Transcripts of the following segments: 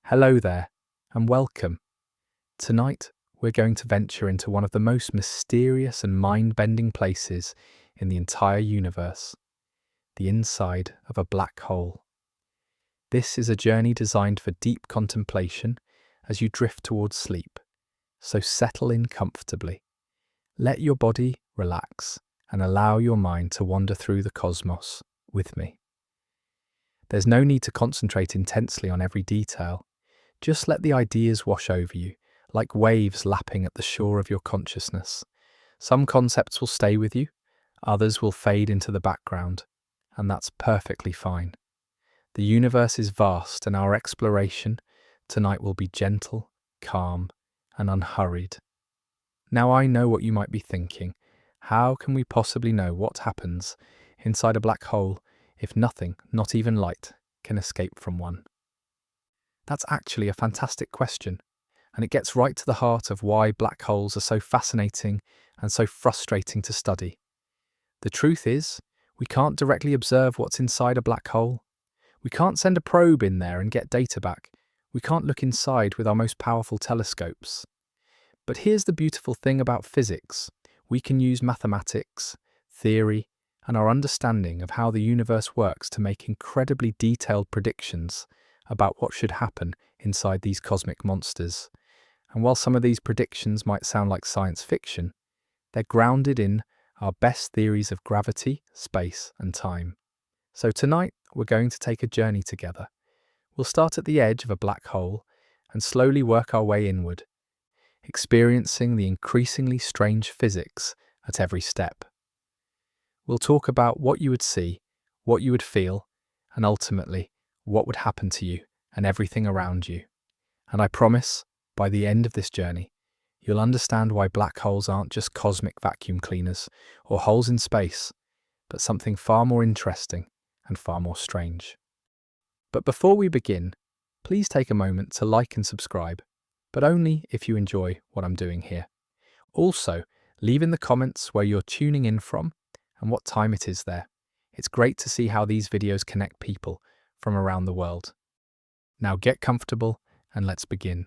Hello there, and welcome. Tonight, we're going to venture into one of the most mysterious and mind-bending places in the entire universe, the inside of a black hole. This is a journey designed for deep contemplation as you drift towards sleep, so settle in comfortably. Let your body relax and allow your mind to wander through the cosmos with me. There's no need to concentrate intensely on every detail. Just let the ideas wash over you, like waves lapping at the shore of your consciousness. Some concepts will stay with you, others will fade into the background, and that's perfectly fine. The universe is vast, and our exploration tonight will be gentle, calm, and unhurried. Now I know what you might be thinking. How can we possibly know what happens inside a black hole if nothing, not even light, can escape from one? That's actually a fantastic question, and it gets right to the heart of why black holes are so fascinating and so frustrating to study. The truth is, we can't directly observe what's inside a black hole. We can't send a probe in there and get data back. We can't look inside with our most powerful telescopes. But here's the beautiful thing about physics. We can use mathematics, theory, and our understanding of how the universe works to make incredibly detailed predictions about what should happen inside these cosmic monsters. And while some of these predictions might sound like science fiction, they're grounded in our best theories of gravity, space, and time. So tonight, we're going to take a journey together. We'll start at the edge of a black hole and slowly work our way inward, experiencing the increasingly strange physics at every step. We'll talk about what you would see, what you would feel, and ultimately, what would happen to you and everything around you. And I promise, by the end of this journey, you'll understand why black holes aren't just cosmic vacuum cleaners or holes in space, but something far more interesting and far more strange. But before we begin, please take a moment to like and subscribe, but only if you enjoy what I'm doing here. Also, leave in the comments where you're tuning in from and what time it is there. It's great to see how these videos connect people from around the world. Now get comfortable and let's begin.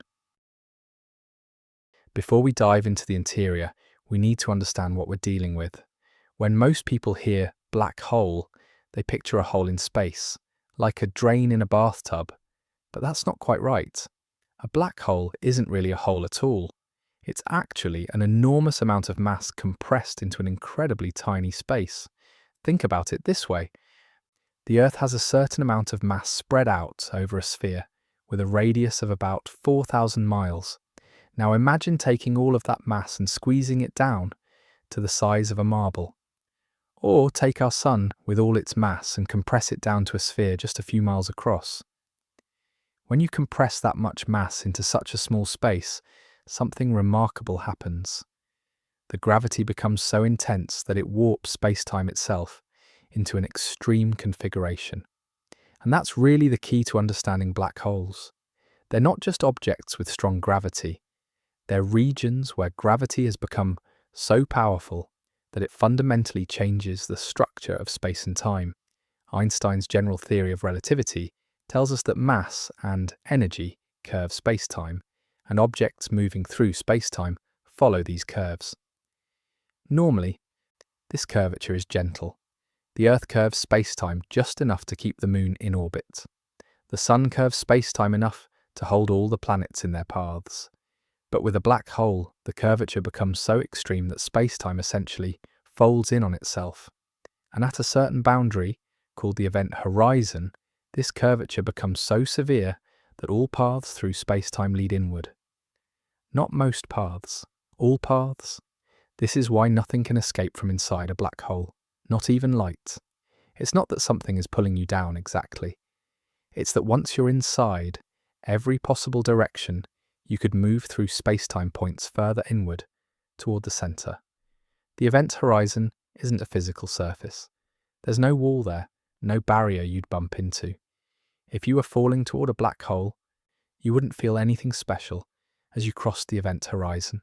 Before we dive into the interior, we need to understand what we're dealing with. When most people hear black hole, they picture a hole in space, like a drain in a bathtub. But that's not quite right. A black hole isn't really a hole at all. It's actually an enormous amount of mass compressed into an incredibly tiny space. Think about it this way. The Earth has a certain amount of mass spread out over a sphere, with a radius of about 4,000 miles. Now imagine taking all of that mass and squeezing it down to the size of a marble. Or take our Sun with all its mass and compress it down to a sphere just a few miles across. When you compress that much mass into such a small space, something remarkable happens. The gravity becomes so intense that it warps space-time itself into an extreme configuration. And that's really the key to understanding black holes. They're not just objects with strong gravity. They're regions where gravity has become so powerful that it fundamentally changes the structure of space and time. Einstein's general theory of relativity tells us that mass and energy curve spacetime, and objects moving through spacetime follow these curves. Normally, this curvature is gentle. The Earth curves spacetime just enough to keep the Moon in orbit. The Sun curves spacetime enough to hold all the planets in their paths. But with a black hole, the curvature becomes so extreme that spacetime essentially folds in on itself. And at a certain boundary, called the event horizon, this curvature becomes so severe that all paths through spacetime lead inward. Not most paths, all paths. This is why nothing can escape from inside a black hole, not even light. It's not that something is pulling you down exactly. It's that once you're inside, every possible direction, you could move through spacetime points further inward, toward the center. The event horizon isn't a physical surface. There's no wall there, no barrier you'd bump into. If you were falling toward a black hole, you wouldn't feel anything special as you crossed the event horizon.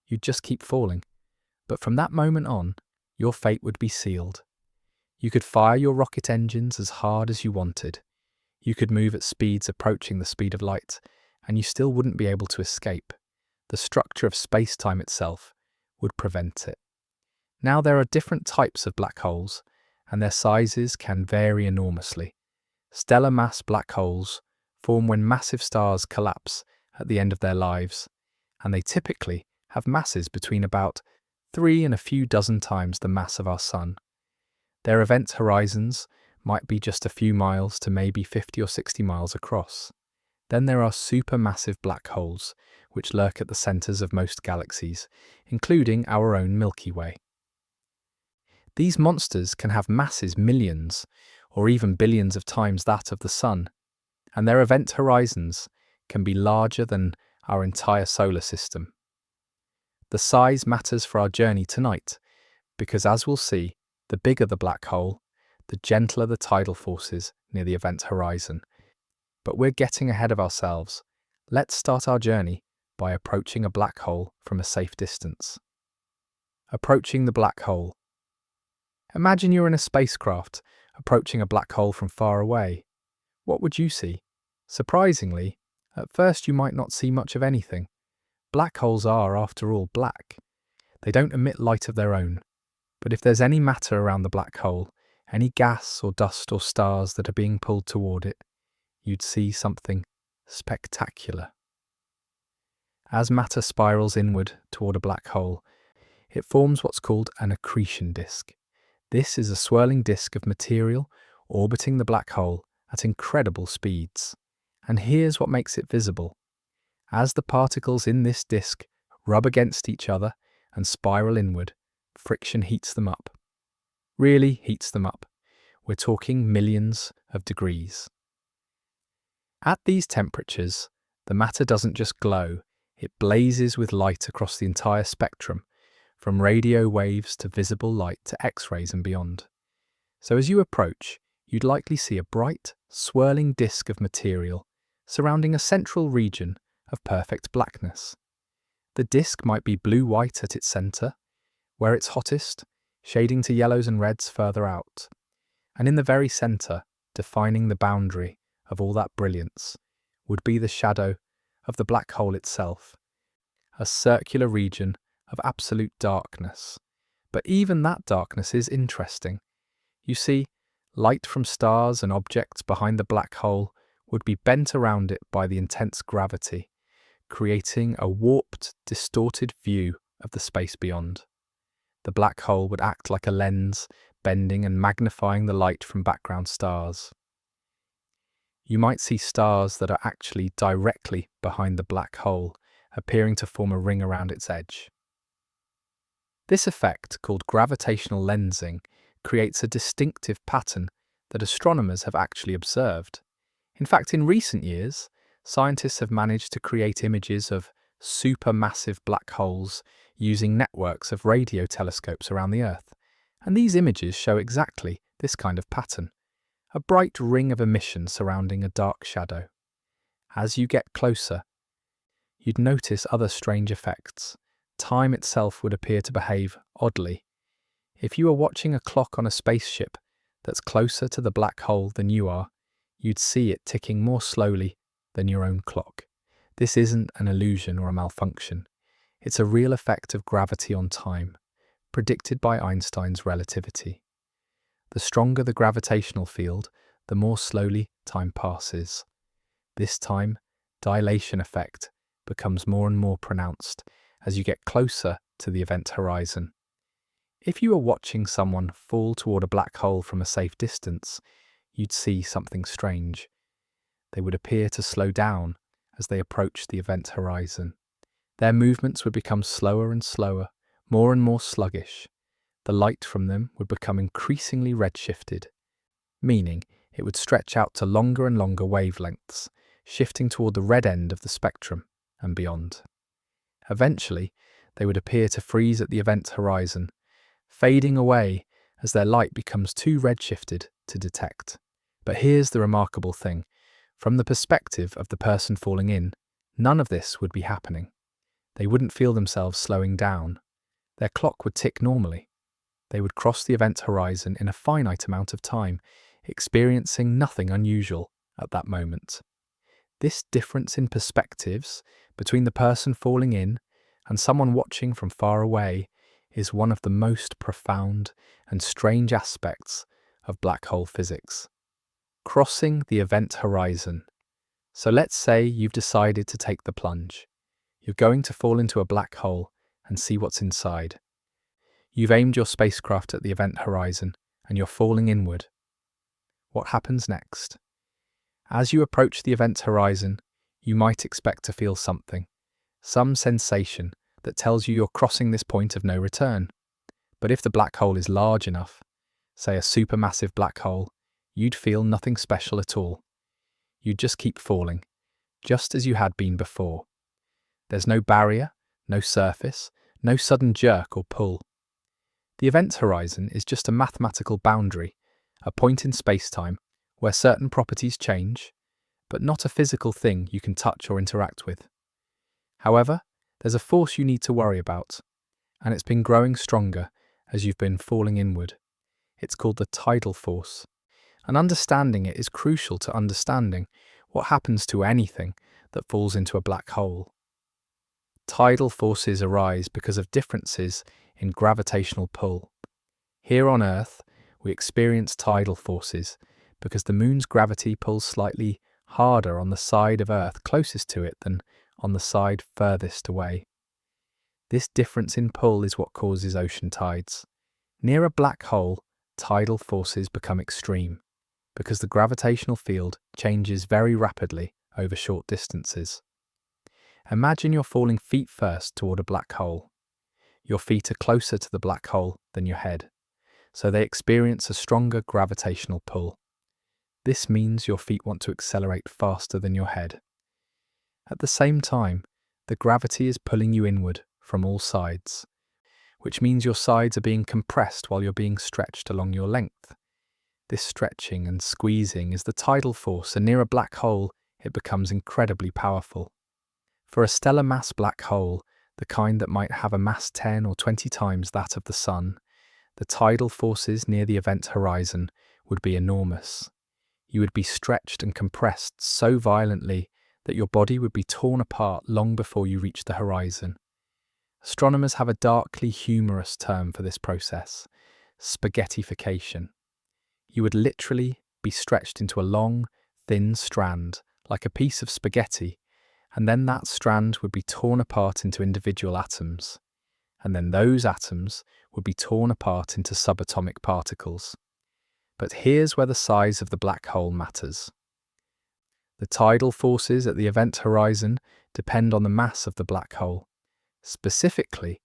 You'd just keep falling. But from that moment on, your fate would be sealed. You could fire your rocket engines as hard as you wanted. You could move at speeds approaching the speed of light, and you still wouldn't be able to escape. The structure of space-time itself would prevent it. Now there are different types of black holes, and their sizes can vary enormously. Stellar mass black holes form when massive stars collapse at the end of their lives, and they typically have masses between about 3 and a few dozen times the mass of our Sun. Their event horizons might be just a few miles to maybe 50 or 60 miles across. Then there are supermassive black holes, which lurk at the centers of most galaxies, including our own Milky Way. These monsters can have masses millions, or even billions of times that of the Sun, and their event horizons can be larger than our entire solar system. The size matters for our journey tonight, because as we'll see, the bigger the black hole, the gentler the tidal forces near the event horizon. But we're getting ahead of ourselves. Let's start our journey by approaching a black hole from a safe distance. Approaching the black hole. Imagine you're in a spacecraft approaching a black hole from far away. What would you see? Surprisingly, at first you might not see much of anything. Black holes are, after all, black. They don't emit light of their own. But if there's any matter around the black hole, any gas or dust or stars that are being pulled toward it, you'd see something spectacular. As matter spirals inward toward a black hole, it forms what's called an accretion disk. This is a swirling disk of material orbiting the black hole at incredible speeds. And here's what makes it visible. As the particles in this disk rub against each other and spiral inward, friction heats them up. Really heats them up. We're talking millions of degrees. At these temperatures, the matter doesn't just glow, it blazes with light across the entire spectrum, from radio waves to visible light to X-rays and beyond. So as you approach, you'd likely see a bright, swirling disk of material surrounding a central region of perfect blackness. The disk might be blue-white at its center, where it's hottest, shading to yellows and reds further out. And in the very center, defining the boundary of all that brilliance, would be the shadow of the black hole itself, a circular region of absolute darkness. But even that darkness is interesting. You see, light from stars and objects behind the black hole would be bent around it by the intense gravity, creating a warped, distorted view of the space beyond. The black hole would act like a lens, bending and magnifying the light from background stars. You might see stars that are actually directly behind the black hole, appearing to form a ring around its edge. This effect, called gravitational lensing, creates a distinctive pattern that astronomers have actually observed. In fact, in recent years, scientists have managed to create images of supermassive black holes using networks of radio telescopes around the Earth, and these images show exactly this kind of pattern, a bright ring of emission surrounding a dark shadow. As you get closer, you'd notice other strange effects. Time itself would appear to behave oddly. If you are watching a clock on a spaceship that's closer to the black hole than you are, you'd see it ticking more slowly than your own clock. This isn't an illusion or a malfunction. It's a real effect of gravity on time, predicted by Einstein's relativity. The stronger the gravitational field, the more slowly time passes. This time, dilation effect becomes more and more pronounced as you get closer to the event horizon. If you were watching someone fall toward a black hole from a safe distance, you'd see something strange. They would appear to slow down as they approached the event horizon. Their movements would become slower and slower, more and more sluggish. The light from them would become increasingly redshifted, meaning it would stretch out to longer and longer wavelengths, shifting toward the red end of the spectrum and beyond. Eventually, they would appear to freeze at the event horizon, fading away as their light becomes too redshifted to detect. But here's the remarkable thing. From the perspective of the person falling in, none of this would be happening. They wouldn't feel themselves slowing down. Their clock would tick normally. They would cross the event horizon in a finite amount of time, experiencing nothing unusual at that moment. This difference in perspectives between the person falling in and someone watching from far away is one of the most profound and strange aspects of black hole physics. Crossing the event horizon. So let's say you've decided to take the plunge. You're going to fall into a black hole and see what's inside. You've aimed your spacecraft at the event horizon and you're falling inward. What happens next? As you approach the event horizon, you might expect to feel something, some sensation that tells you you're crossing this point of no return. But if the black hole is large enough, say a supermassive black hole, you'd feel nothing special at all. You'd just keep falling, just as you had been before. There's no barrier, no surface, no sudden jerk or pull. The event horizon is just a mathematical boundary, a point in space-time where certain properties change, but not a physical thing you can touch or interact with. However, there's a force you need to worry about, and it's been growing stronger as you've been falling inward. It's called the tidal force, and understanding it is crucial to understanding what happens to anything that falls into a black hole. Tidal forces arise because of differences in gravitational pull. Here on Earth, we experience tidal forces because the moon's gravity pulls slightly harder on the side of Earth closest to it than on the side furthest away. This difference in pull is what causes ocean tides. Near a black hole, tidal forces become extreme because the gravitational field changes very rapidly over short distances. Imagine you're falling feet first toward a black hole. Your feet are closer to the black hole than your head, so they experience a stronger gravitational pull. This means your feet want to accelerate faster than your head. At the same time, the gravity is pulling you inward from all sides, which means your sides are being compressed while you're being stretched along your length. This stretching and squeezing is the tidal force, and near a black hole, it becomes incredibly powerful. For a stellar mass black hole, the kind that might have a mass 10 or 20 times that of the Sun, the tidal forces near the event horizon would be enormous. You would be stretched and compressed so violently that your body would be torn apart long before you reach the horizon. Astronomers have a darkly humorous term for this process: spaghettification. You would literally be stretched into a long, thin strand, like a piece of spaghetti, and then that strand would be torn apart into individual atoms, and then those atoms would be torn apart into subatomic particles. But here's where the size of the black hole matters. The tidal forces at the event horizon depend on the mass of the black hole. Specifically,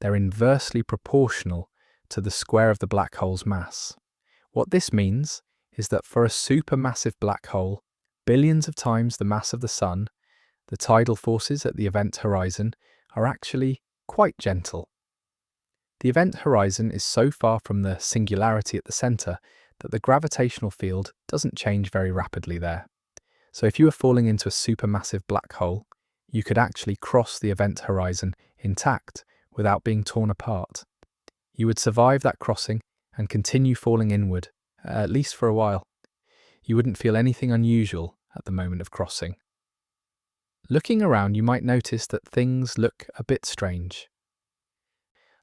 they're inversely proportional to the square of the black hole's mass. What this means is that for a supermassive black hole, billions of times the mass of the Sun, the tidal forces at the event horizon are actually quite gentle. The event horizon is so far from the singularity at the centre that the gravitational field doesn't change very rapidly there. So if you were falling into a supermassive black hole, you could actually cross the event horizon intact without being torn apart. You would survive that crossing and continue falling inward, at least for a while. You wouldn't feel anything unusual at the moment of crossing. Looking around, you might notice that things look a bit strange.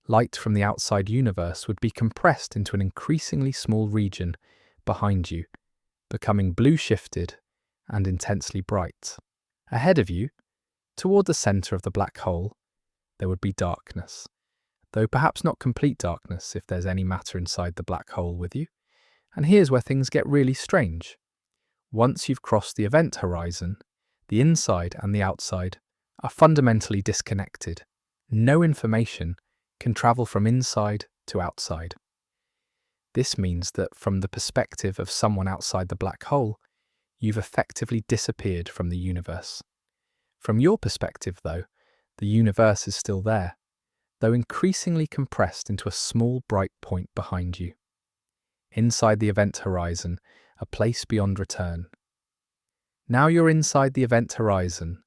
Light from the outside universe would be compressed into an increasingly small region behind you, becoming blue-shifted and intensely bright. Ahead of you, toward the centre of the black hole, there would be darkness, though perhaps not complete darkness if there's any matter inside the black hole with you. And here's where things get really strange. Once you've crossed the event horizon, the inside and the outside are fundamentally disconnected. No information can travel from inside to outside. This means that from the perspective of someone outside the black hole, you've effectively disappeared from the universe. From your perspective, though, the universe is still there, though increasingly compressed into a small bright point behind you. Inside the event horizon, a place beyond return. Now you're inside the event horizon,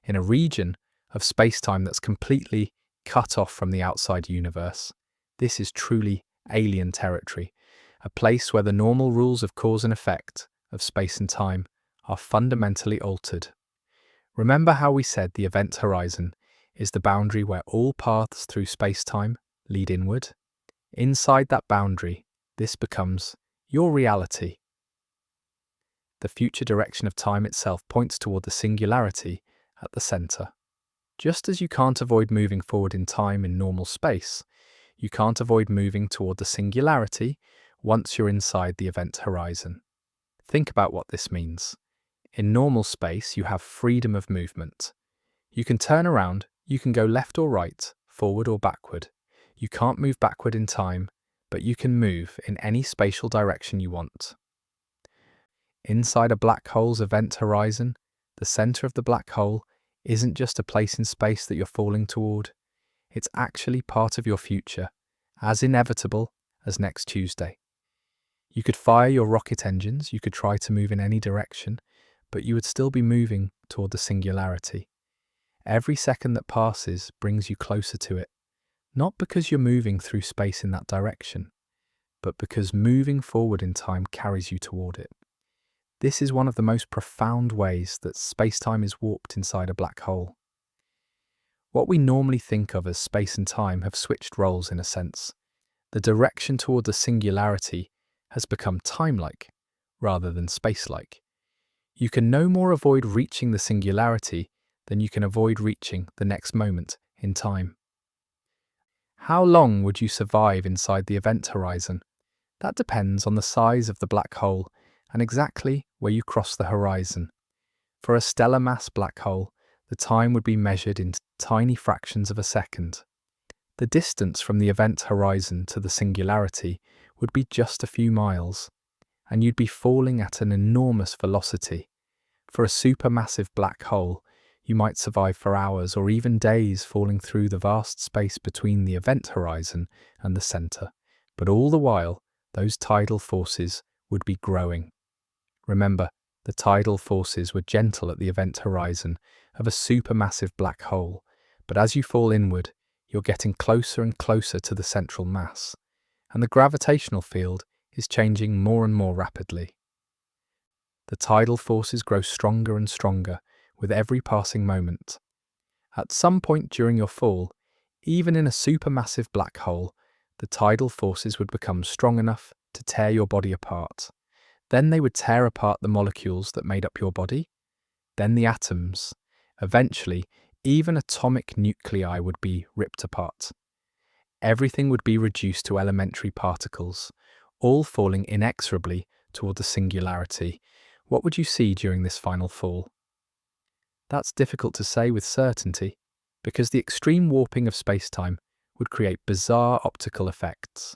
in a region of space-time that's completely cut off from the outside universe. This is truly alien territory, a place where the normal rules of cause and effect, of space and time, are fundamentally altered. Remember how we said the event horizon is the boundary where all paths through space-time lead inward? Inside that boundary, this becomes your reality. The future direction of time itself points toward the singularity at the center. Just as you can't avoid moving forward in time in normal space, you can't avoid moving toward the singularity once you're inside the event horizon. Think about what this means. In normal space, you have freedom of movement. You can turn around, you can go left or right, forward or backward. You can't move backward in time, but you can move in any spatial direction you want. Inside a black hole's event horizon, the center of the black hole isn't just a place in space that you're falling toward. It's actually part of your future, as inevitable as next Tuesday. You could fire your rocket engines, you could try to move in any direction, but you would still be moving toward the singularity. Every second that passes brings you closer to it, not because you're moving through space in that direction, but because moving forward in time carries you toward it. This is one of the most profound ways that space-time is warped inside a black hole. What we normally think of as space and time have switched roles in a sense. The direction toward the singularity has become time-like rather than space-like. You can no more avoid reaching the singularity than you can avoid reaching the next moment in time. How long would you survive inside the event horizon? That depends on the size of the black hole and exactly where you cross the horizon. For a stellar mass black hole, the time would be measured in tiny fractions of a second. The distance from the event horizon to the singularity would be just a few miles, and you'd be falling at an enormous velocity. For a supermassive black hole, you might survive for hours or even days falling through the vast space between the event horizon and the center. But all the while, those tidal forces would be growing. Remember, the tidal forces were gentle at the event horizon of a supermassive black hole, but as you fall inward, you're getting closer and closer to the central mass, and the gravitational field is changing more and more rapidly. The tidal forces grow stronger and stronger with every passing moment. At some point during your fall, even in a supermassive black hole, the tidal forces would become strong enough to tear your body apart. Then they would tear apart the molecules that made up your body, then the atoms. Eventually, even atomic nuclei would be ripped apart. Everything would be reduced to elementary particles, all falling inexorably toward the singularity. What would you see during this final fall? That's difficult to say with certainty, because the extreme warping of space-time would create bizarre optical effects.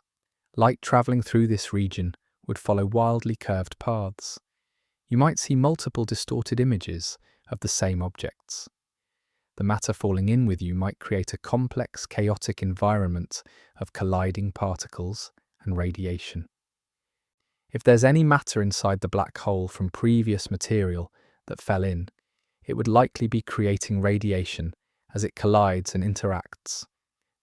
Light travelling through this region would follow wildly curved paths. You might see multiple distorted images of the same objects. The matter falling in with you might create a complex, chaotic environment of colliding particles and radiation. If there's any matter inside the black hole from previous material that fell in, it would likely be creating radiation as it collides and interacts.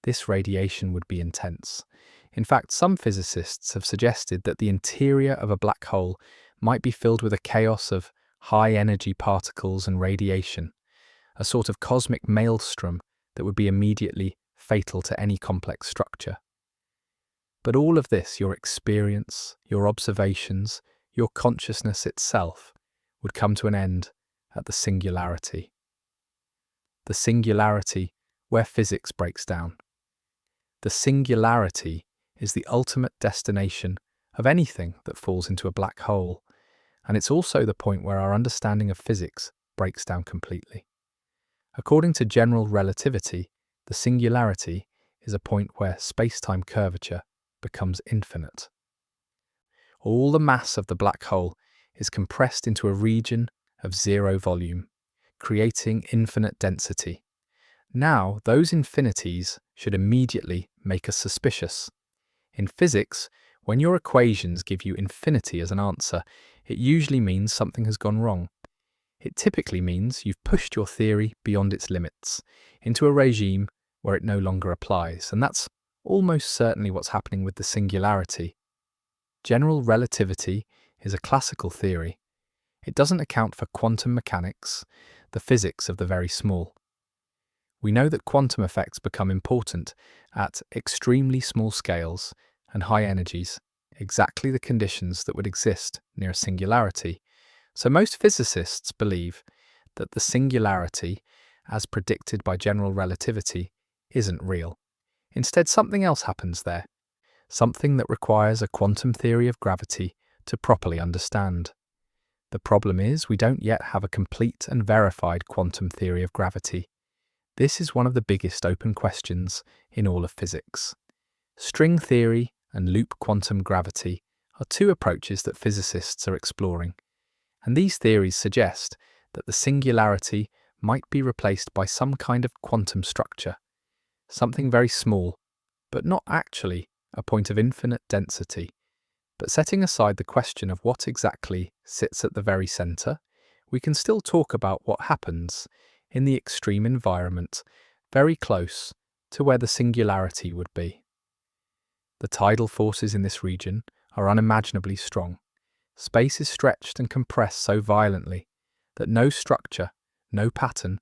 This radiation would be intense. In fact, some physicists have suggested that the interior of a black hole might be filled with a chaos of high-energy particles and radiation, a sort of cosmic maelstrom that would be immediately fatal to any complex structure. But all of this, your experience, your observations, your consciousness itself, would come to an end at the singularity. The singularity where physics breaks down. The singularity is the ultimate destination of anything that falls into a black hole, and it's also the point where our understanding of physics breaks down completely. According to general relativity, the singularity is a point where space-time curvature becomes infinite. All the mass of the black hole is compressed into a region of zero volume, creating infinite density. Now, those infinities should immediately make us suspicious. In physics, when your equations give you infinity as an answer, it usually means something has gone wrong. It typically means you've pushed your theory beyond its limits, into a regime where it no longer applies, and that's almost certainly what's happening with the singularity. General relativity is a classical theory. It doesn't account for quantum mechanics, the physics of the very small. We know that quantum effects become important at extremely small scales and high energies, exactly the conditions that would exist near a singularity. So most physicists believe that the singularity, as predicted by general relativity, isn't real. Instead, something else happens there, something that requires a quantum theory of gravity to properly understand. The problem is we don't yet have a complete and verified quantum theory of gravity. This is one of the biggest open questions in all of physics. String theory and loop quantum gravity are two approaches that physicists are exploring, and these theories suggest that the singularity might be replaced by some kind of quantum structure, something very small, but not actually a point of infinite density. But setting aside the question of what exactly sits at the very centre, we can still talk about what happens in the extreme environment very close to where the singularity would be. The tidal forces in this region are unimaginably strong. Space is stretched and compressed so violently that no structure, no pattern,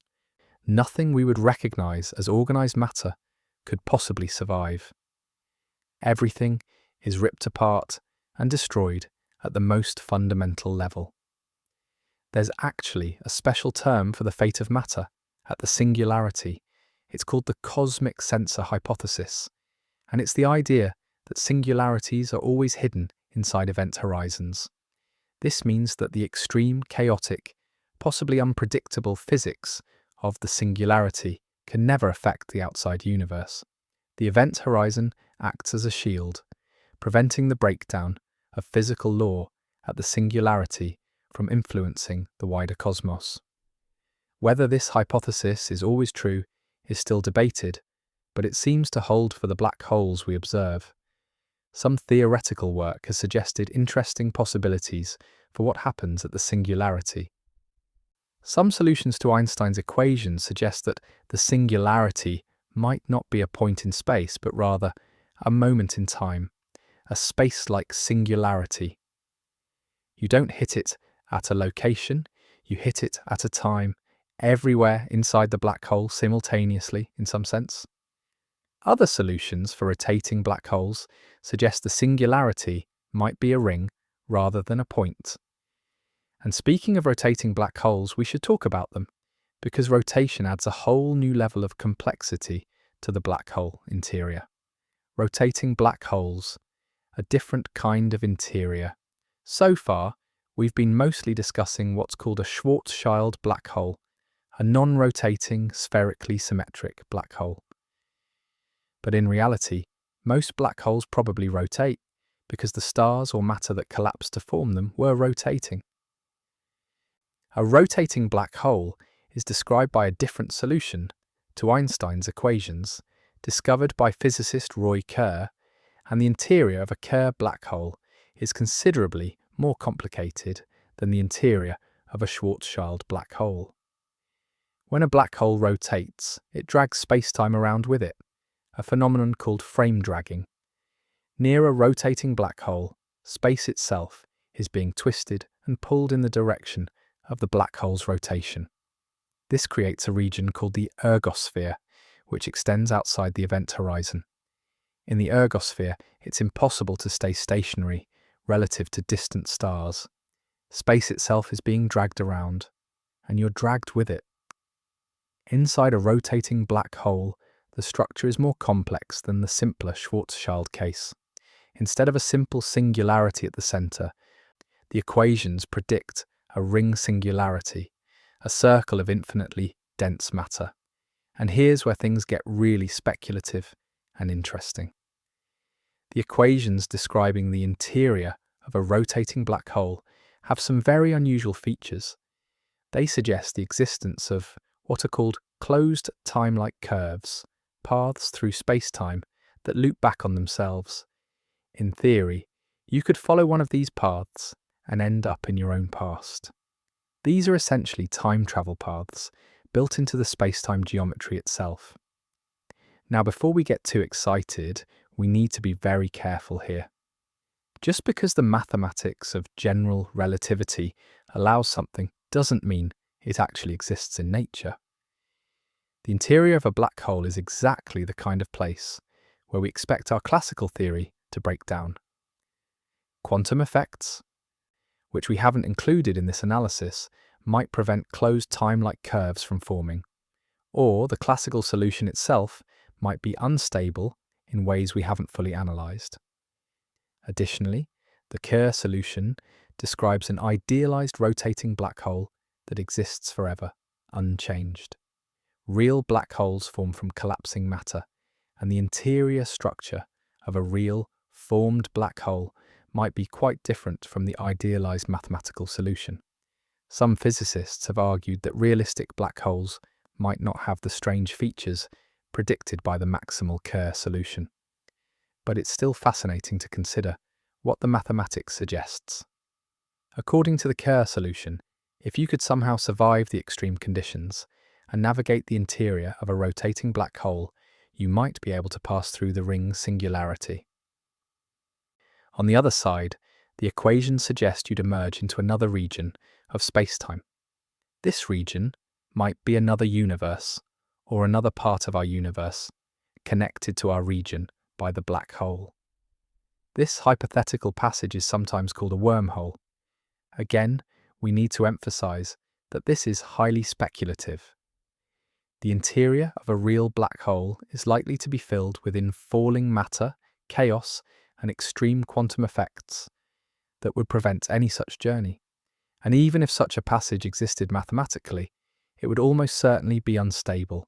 nothing we would recognise as organised matter could possibly survive. Everything is ripped apart and destroyed at the most fundamental level. There's actually a special term for the fate of matter at the singularity. It's called the cosmic sensor hypothesis, and it's the idea that singularities are always hidden inside event horizons. This means that the extreme, chaotic, possibly unpredictable physics of the singularity can never affect the outside universe. The event horizon acts as a shield, preventing the breakdown of physical law at the singularity from influencing the wider cosmos. Whether this hypothesis is always true is still debated, but it seems to hold for the black holes we observe. Some theoretical work has suggested interesting possibilities for what happens at the singularity. Some solutions to Einstein's equations suggest that the singularity might not be a point in space, but rather a moment in time, a space-like singularity. You don't hit it at a location, you hit it at a time, everywhere inside the black hole simultaneously, in some sense. Other solutions for rotating black holes suggest the singularity might be a ring rather than a point. And speaking of rotating black holes, we should talk about them, because rotation adds a whole new level of complexity to the black hole interior. Rotating black holes, a different kind of interior. So far, we've been mostly discussing what's called a Schwarzschild black hole, a non-rotating, spherically symmetric black hole. But in reality, most black holes probably rotate, because the stars or matter that collapsed to form them were rotating. A rotating black hole is described by a different solution to Einstein's equations, discovered by physicist Roy Kerr, and the interior of a Kerr black hole is considerably more complicated than the interior of a Schwarzschild black hole. When a black hole rotates, it drags space-time around with it, a phenomenon called frame dragging. Near a rotating black hole, space itself is being twisted and pulled in the direction of the black hole's rotation. This creates a region called the ergosphere, which extends outside the event horizon. In the ergosphere, it's impossible to stay stationary relative to distant stars. Space itself is being dragged around, and you're dragged with it. Inside a rotating black hole, the structure is more complex than the simpler Schwarzschild case. Instead of a simple singularity at the center, the equations predict a ring singularity, a circle of infinitely dense matter. And here's where things get really speculative and interesting. The equations describing the interior of a rotating black hole have some very unusual features. They suggest the existence of what are called closed time-like curves, paths through space-time that loop back on themselves. In theory, you could follow one of these paths and end up in your own past. These are essentially time travel paths built into the space-time geometry itself. Now, before we get too excited, we need to be very careful here. Just because the mathematics of general relativity allows something doesn't mean it actually exists in nature. The interior of a black hole is exactly the kind of place where we expect our classical theory to break down. Quantum effects, which we haven't included in this analysis, might prevent closed time-like curves from forming, or the classical solution itself might be unstable in ways we haven't fully analysed. Additionally, the Kerr solution describes an idealized rotating black hole that exists forever, unchanged. Real black holes form from collapsing matter, and the interior structure of a real, formed black hole might be quite different from the idealized mathematical solution. Some physicists have argued that realistic black holes might not have the strange features predicted by the maximal Kerr solution. But it's still fascinating to consider what the mathematics suggests. According to the Kerr solution, if you could somehow survive the extreme conditions and navigate the interior of a rotating black hole, you might be able to pass through the ring singularity. On the other side, the equations suggest you'd emerge into another region of space-time. This region might be another universe, or another part of our universe, connected to our region by the black hole. This hypothetical passage is sometimes called a wormhole. Again, we need to emphasize that this is highly speculative. The interior of a real black hole is likely to be filled with falling matter, chaos, and extreme quantum effects that would prevent any such journey. And even if such a passage existed mathematically, it would almost certainly be unstable.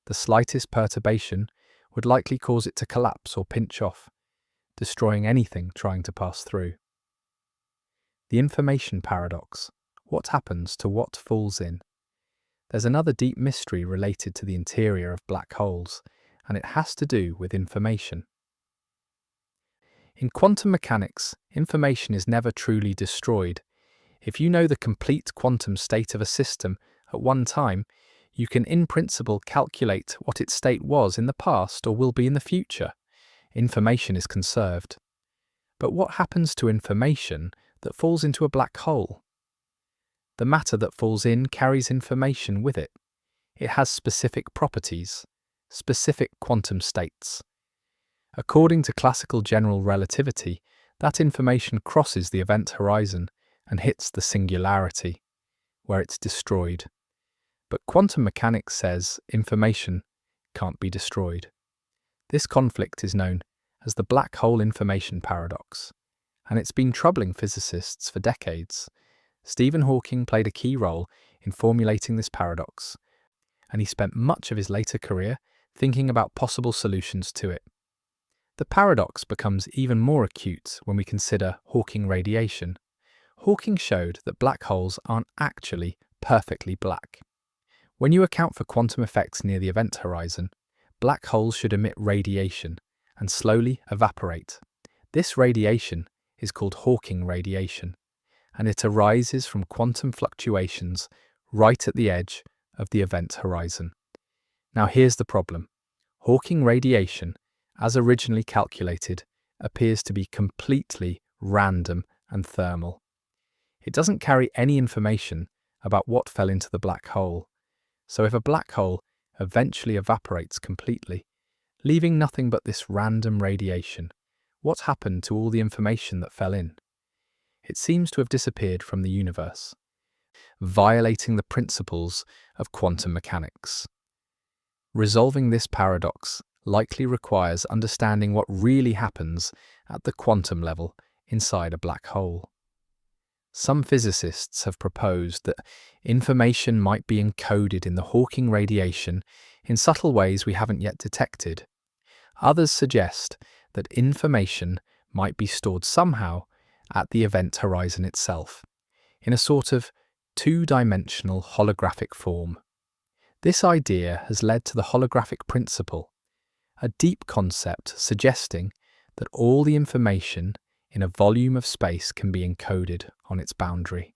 The slightest perturbation would likely cause it to collapse or pinch off, destroying anything trying to pass through. The information paradox. What happens to what falls in? There's another deep mystery related to the interior of black holes, and it has to do with information. In quantum mechanics, information is never truly destroyed. If you know the complete quantum state of a system at one time, you can in principle calculate what its state was in the past or will be in the future. Information is conserved. But what happens to information that falls into a black hole? The matter that falls in carries information with it. It has specific properties, specific quantum states. According to classical general relativity, that information crosses the event horizon and hits the singularity, where it's destroyed. But quantum mechanics says information can't be destroyed. This conflict is known as the black hole information paradox, and it's been troubling physicists for decades. Stephen Hawking played a key role in formulating this paradox, and he spent much of his later career thinking about possible solutions to it. The paradox becomes even more acute when we consider Hawking radiation. Hawking showed that black holes aren't actually perfectly black. When you account for quantum effects near the event horizon, black holes should emit radiation and slowly evaporate. This radiation is called Hawking radiation, and it arises from quantum fluctuations right at the edge of the event horizon. Now here's the problem. Hawking radiation, as originally calculated, appears to be completely random and thermal. It doesn't carry any information about what fell into the black hole. So if a black hole eventually evaporates completely, leaving nothing but this random radiation, what happened to all the information that fell in? It seems to have disappeared from the universe, violating the principles of quantum mechanics. Resolving this paradox likely requires understanding what really happens at the quantum level inside a black hole. Some physicists have proposed that information might be encoded in the Hawking radiation in subtle ways we haven't yet detected. Others suggest that information might be stored somehow at the event horizon itself, in a sort of two-dimensional holographic form. This idea has led to the holographic principle, a deep concept suggesting that all the information in a volume of space can be encoded on its boundary.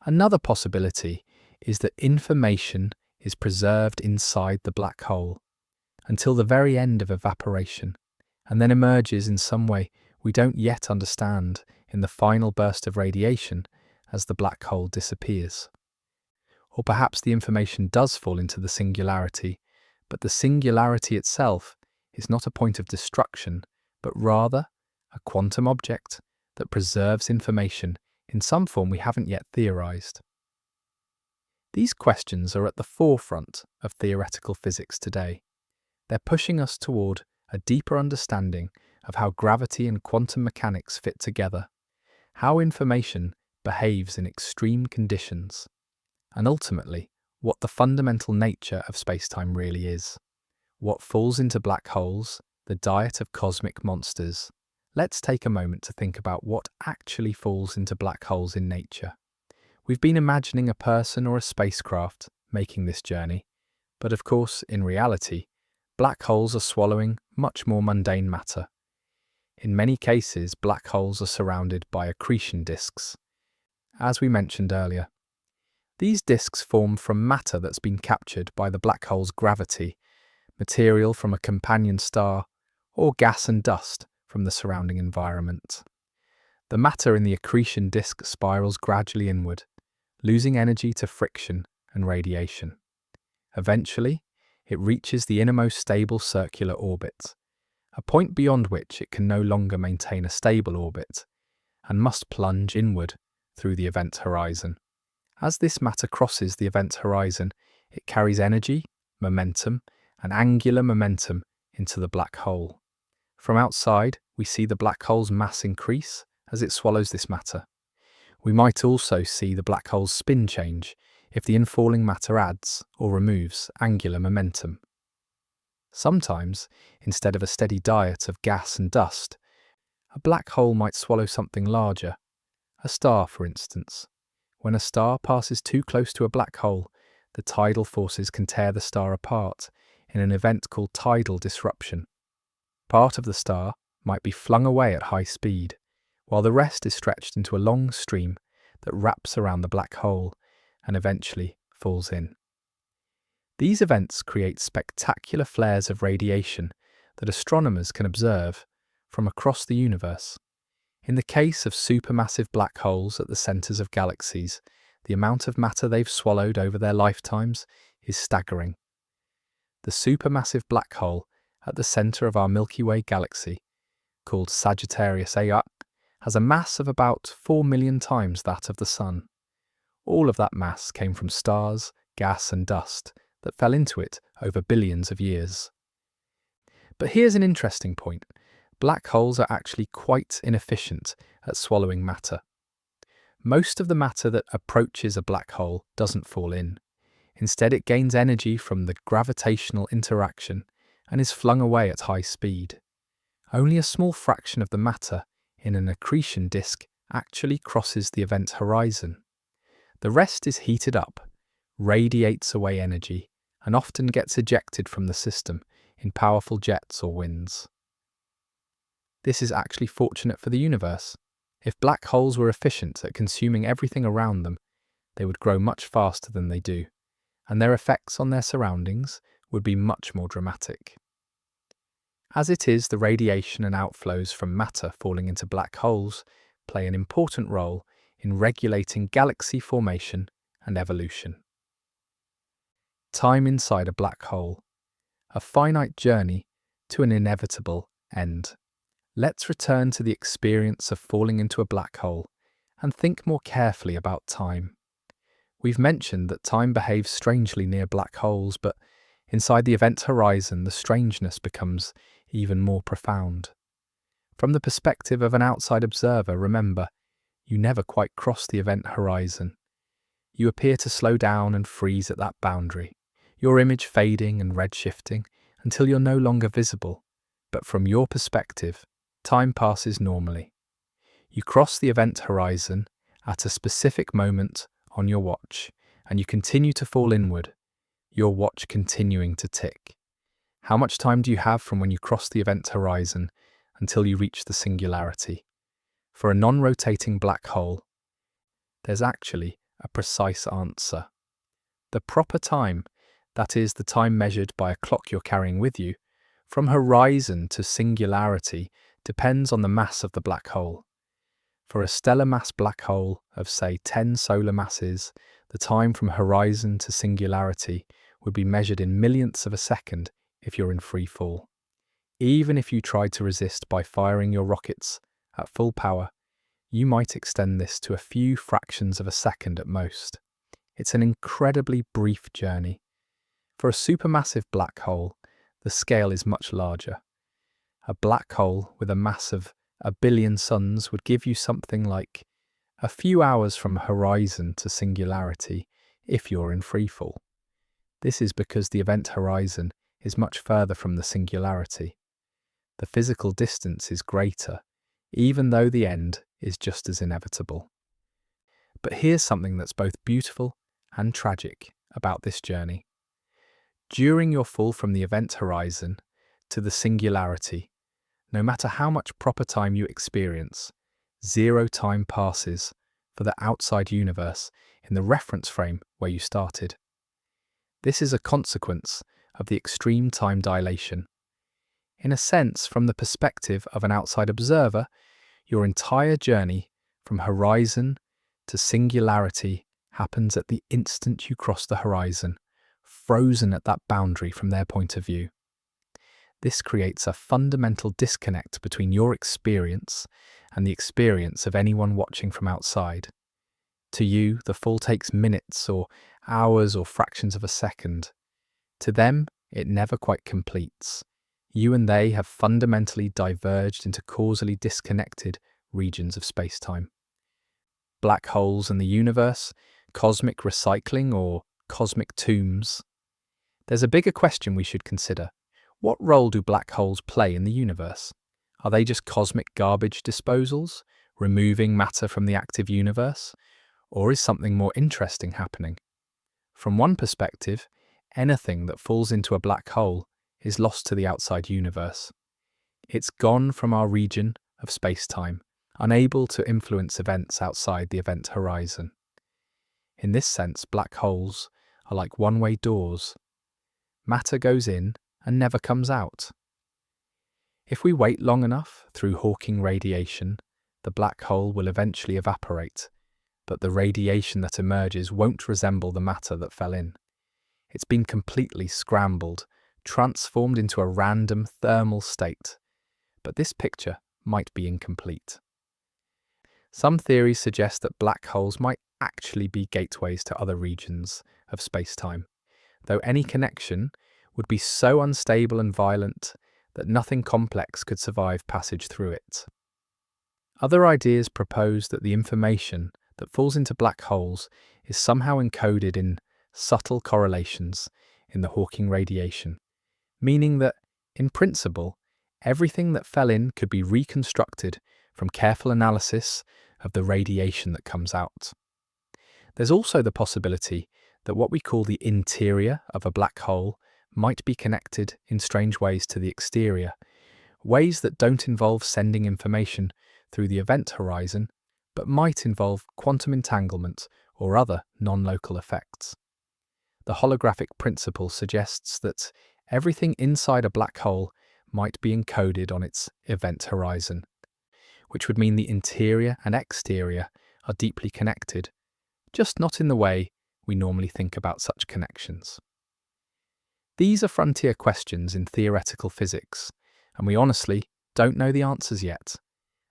Another possibility is that information is preserved inside the black hole until the very end of evaporation, and then emerges in some way we don't yet understand in the final burst of radiation as the black hole disappears. Or perhaps the information does fall into the singularity, but the singularity itself is not a point of destruction, but rather a quantum object that preserves information in some form we haven't yet theorized. These questions are at the forefront of theoretical physics today. They're pushing us toward a deeper understanding of how gravity and quantum mechanics fit together, how information behaves in extreme conditions, and ultimately, what the fundamental nature of spacetime really is. What falls into black holes, the diet of cosmic monsters. Let's take a moment to think about what actually falls into black holes in nature. We've been imagining a person or a spacecraft making this journey, but of course, in reality, black holes are swallowing much more mundane matter. In many cases, black holes are surrounded by accretion disks. As we mentioned earlier, these disks form from matter that's been captured by the black hole's gravity, material from a companion star, or gas and dust from the surrounding environment. The matter in the accretion disk spirals gradually inward, losing energy to friction and radiation. Eventually, it reaches the innermost stable circular orbit, a point beyond which it can no longer maintain a stable orbit, and must plunge inward through the event horizon. As this matter crosses the event horizon, it carries energy, momentum, and angular momentum into the black hole. From outside, we see the black hole's mass increase as it swallows this matter. We might also see the black hole's spin change if the infalling matter adds or removes angular momentum. Sometimes, instead of a steady diet of gas and dust, a black hole might swallow something larger, a star for instance. When a star passes too close to a black hole, the tidal forces can tear the star apart in an event called tidal disruption. Part of the star might be flung away at high speed, while the rest is stretched into a long stream that wraps around the black hole and eventually falls in. These events create spectacular flares of radiation that astronomers can observe from across the universe. In the case of supermassive black holes at the centers of galaxies, the amount of matter they've swallowed over their lifetimes is staggering. The supermassive black hole at the center of our Milky Way galaxy, called Sagittarius A, has a mass of about 4 million times that of the Sun. All of that mass came from stars, gas and dust that fell into it over billions of years. But here's an interesting point. Black holes are actually quite inefficient at swallowing matter. Most of the matter that approaches a black hole doesn't fall in. Instead, it gains energy from the gravitational interaction and is flung away at high speed. Only a small fraction of the matter in an accretion disk actually crosses the event horizon. The rest is heated up, radiates away energy, and often gets ejected from the system in powerful jets or winds. This is actually fortunate for the universe. If black holes were efficient at consuming everything around them, they would grow much faster than they do, and their effects on their surroundings would be much more dramatic. As it is, the radiation and outflows from matter falling into black holes play an important role in regulating galaxy formation and evolution. Time inside a black hole, a finite journey to an inevitable end. Let's return to the experience of falling into a black hole and think more carefully about time. We've mentioned that time behaves strangely near black holes, but inside the event horizon, the strangeness becomes even more profound. From the perspective of an outside observer, remember, you never quite cross the event horizon. You appear to slow down and freeze at that boundary, your image fading and redshifting until you're no longer visible. But from your perspective, time passes normally. You cross the event horizon at a specific moment on your watch, and you continue to fall inward, your watch continuing to tick. How much time do you have from when you cross the event horizon until you reach the singularity? For a non-rotating black hole, there's actually a precise answer. The proper time, that is, the time measured by a clock you're carrying with you, from horizon to singularity depends on the mass of the black hole. For a stellar mass black hole of, say, 10 solar masses, the time from horizon to singularity would be measured in millionths of a second if you're in free fall. Even if you tried to resist by firing your rockets at full power, you might extend this to a few fractions of a second at most. It's an incredibly brief journey. For a supermassive black hole, the scale is much larger. A black hole with a mass of 1 billion suns would give you something like a few hours from horizon to singularity if you're in freefall. This is because the event horizon is much further from the singularity. The physical distance is greater, even though the end is just as inevitable. But here's something that's both beautiful and tragic about this journey. During your fall from the event horizon to the singularity, no matter how much proper time you experience, 0 time passes for the outside universe in the reference frame where you started. This is a consequence of the extreme time dilation. In a sense, from the perspective of an outside observer, your entire journey from horizon to singularity happens at the instant you cross the horizon, frozen at that boundary from their point of view. This creates a fundamental disconnect between your experience and the experience of anyone watching from outside. To you, the fall takes minutes or hours or fractions of a second. To them, it never quite completes. You and they have fundamentally diverged into causally disconnected regions of space-time. Black holes and the universe, cosmic recycling or cosmic tombs. There's a bigger question we should consider. What role do black holes play in the universe? Are they just cosmic garbage disposals, removing matter from the active universe? Or is something more interesting happening? From one perspective, anything that falls into a black hole is lost to the outside universe. It's gone from our region of space-time, unable to influence events outside the event horizon. In this sense, black holes are like one-way doors. Matter goes in and never comes out. If we wait long enough through Hawking radiation, the black hole will eventually evaporate, but the radiation that emerges won't resemble the matter that fell in. It's been completely scrambled, transformed into a random thermal state, but this picture might be incomplete. Some theories suggest that black holes might actually be gateways to other regions of space-time, though any connection would be so unstable and violent that nothing complex could survive passage through it. Other ideas propose that the information that falls into black holes is somehow encoded in subtle correlations in the Hawking radiation, meaning that, in principle, everything that fell in could be reconstructed from careful analysis of the radiation that comes out. There's also the possibility that what we call the interior of a black hole might be connected in strange ways to the exterior, ways that don't involve sending information through the event horizon, but might involve quantum entanglement or other non-local effects. The holographic principle suggests that everything inside a black hole might be encoded on its event horizon, which would mean the interior and exterior are deeply connected, just not in the way we normally think about such connections. These are frontier questions in theoretical physics, and we honestly don't know the answers yet.